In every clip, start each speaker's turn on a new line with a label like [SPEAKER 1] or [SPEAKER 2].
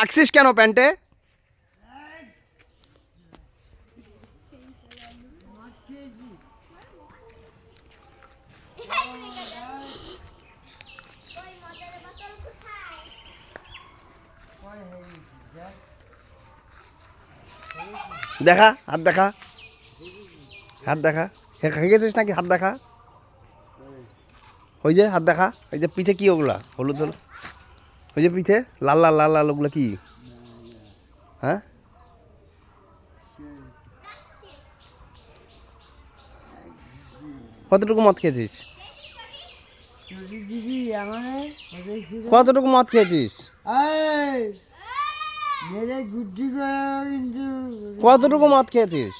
[SPEAKER 1] থাকছিস কেন প্যান্টে? দেখা, হাত দেখা, হাত দেখা। খেয়ে গেছিস নাকি? হাত দেখা। ওই যে হাত দেখা, ওই যে পিছে কি ওগুলা হলুদ হলুদ, ওই যে পিছে লাল লাল লাল লাল ওগুলো কি? হ্যাঁ, কতটুকু মদ খেয়েছিস? কতটুকু মদ খেয়েছিস? কতটুকু মদ খেয়েছিস?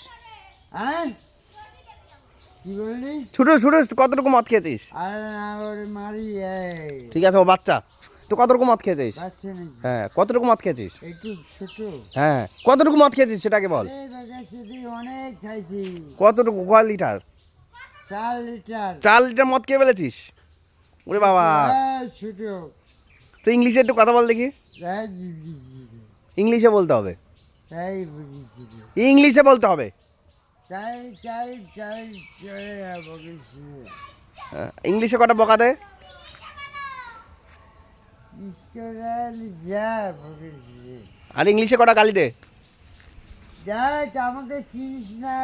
[SPEAKER 1] ছুটে ছুটে কতটুকু মদ খেয়েছিস? ঠিক আছে, ও বাচ্চা। তুই কতটুকু মদ খেয়েছিস? হ্যাঁ, কতটুকু মদ খেয়েছিস? হ্যাঁ, কতটুকু মদ খেয়েছিস সেটাকে বল।
[SPEAKER 2] অনেক খাইছি।
[SPEAKER 1] কতটুকু, কয় লিটার?
[SPEAKER 2] 4 লিটার।
[SPEAKER 1] 4 লিটার মদ খেয়ে ফেলেছিস? ওরে বাবা। তুই ইংলিশে একটু কথা বল দেখি। ইংলিশে বলতে হবে, ইংলিশে বলতে হবে। ইংলিশে কটা বকা দে। আর ইংলিশে কটা গালি দে।
[SPEAKER 2] আমাকে চিনিস না।